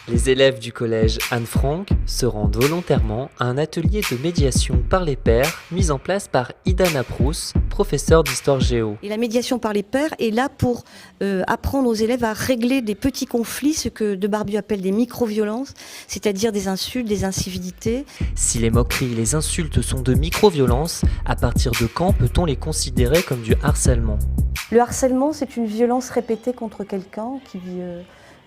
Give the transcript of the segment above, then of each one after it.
Les élèves du collège Anne Frank se rendent volontairement à un atelier de médiation par les pairs mis en place par Ida Naprousse, professeure d'histoire géo. Et la médiation par les pairs est là pour apprendre aux élèves à régler des petits conflits, ce que de Barbieux appelle des micro-violences, c'est-à-dire des insultes, des incivilités. Si les moqueries et les insultes sont de micro-violences, à partir de quand peut-on les considérer comme du harcèlement ? Le harcèlement, c'est une violence répétée contre quelqu'un qui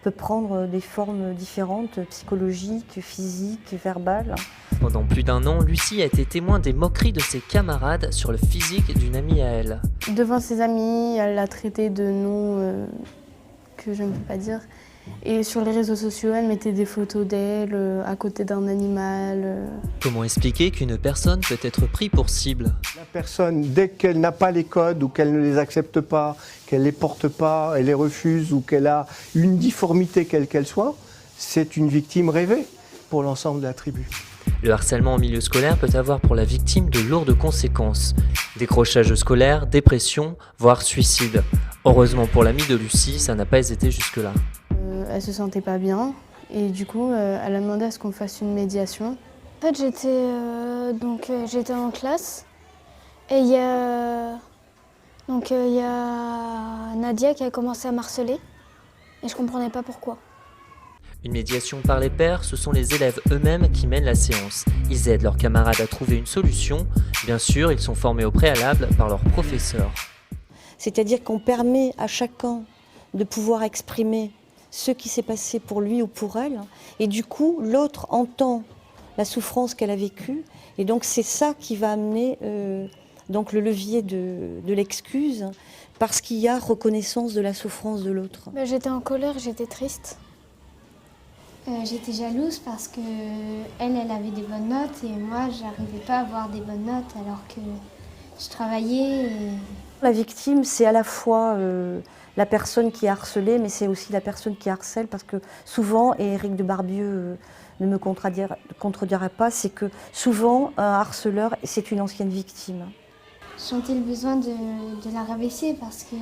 peut prendre des formes différentes, psychologiques, physiques, verbales. Pendant plus d'1 an, Lucie a été témoin des moqueries de ses camarades sur le physique d'une amie à elle. Devant ses amis, elle l'a traité de noms que je ne peux pas dire. Et sur les réseaux sociaux, elle mettait des photos d'elle à côté d'un animal. Comment expliquer qu'une personne peut être prise pour cible ? La personne, dès qu'elle n'a pas les codes ou qu'elle ne les accepte pas, qu'elle ne les porte pas, elle les refuse ou qu'elle a une difformité quelle qu'elle soit, c'est une victime rêvée pour l'ensemble de la tribu. Le harcèlement en milieu scolaire peut avoir pour la victime de lourdes conséquences. Décrochage scolaire, dépression, voire suicide. Heureusement pour l'amie de Lucie, ça n'a pas été jusque-là. Elle se sentait pas bien et du coup, elle a demandé à ce qu'on fasse une médiation. En fait, j'étais en classe et il y a Nadia qui a commencé à m'harceler et je comprenais pas pourquoi. Une médiation par les pairs, ce sont les élèves eux-mêmes qui mènent la séance. Ils aident leurs camarades à trouver une solution. Bien sûr, ils sont formés au préalable par leurs professeurs. C'est-à-dire qu'on permet à chacun de pouvoir exprimer ce qui s'est passé pour lui ou pour elle. Et du coup, l'autre entend la souffrance qu'elle a vécue. Et donc, c'est ça qui va amener donc le levier de l'excuse, parce qu'il y a reconnaissance de la souffrance de l'autre. J'étais en colère, j'étais triste. J'étais jalouse parce que elle avait des bonnes notes et moi, j'arrivais pas à avoir des bonnes notes alors que je travaillais. La victime, c'est à la fois la personne qui est harcelée, mais c'est aussi la personne qui harcèle, parce que souvent, et Éric de Barbieux ne me contredira pas, c'est que souvent, un harceleur, c'est une ancienne victime. Je sentais le besoin de la rabaisser parce que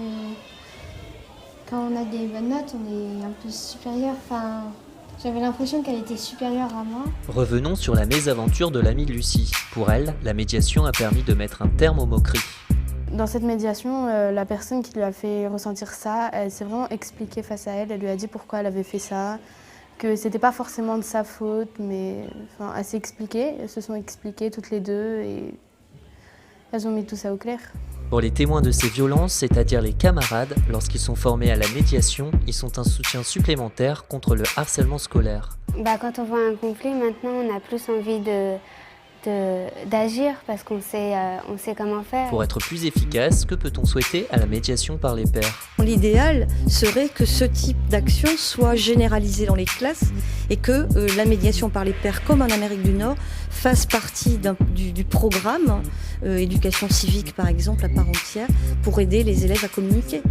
quand on a des bonnes notes, on est un peu supérieur. Enfin, j'avais l'impression qu'elle était supérieure à moi. Revenons sur la mésaventure de l'amie de Lucie. Pour elle, la médiation a permis de mettre un terme aux moqueries. Dans cette médiation, la personne qui lui a fait ressentir ça, elle s'est vraiment expliquée face à elle. Elle lui a dit pourquoi elle avait fait ça, que c'était pas forcément de sa faute, mais enfin, elle s'est expliquée. Elles se sont expliquées toutes les deux et elles ont mis tout ça au clair. Pour les témoins de ces violences, c'est-à-dire les camarades, lorsqu'ils sont formés à la médiation, ils sont un soutien supplémentaire contre le harcèlement scolaire. Quand on voit un conflit, maintenant, on a plus envie d'agir parce qu'on sait comment faire. Pour être plus efficace, que peut-on souhaiter à la médiation par les pairs ? L'idéal serait que ce type d'action soit généralisé dans les classes et que la médiation par les pairs, comme en Amérique du Nord, fasse partie du programme éducation civique, par exemple, à part entière, pour aider les élèves à communiquer.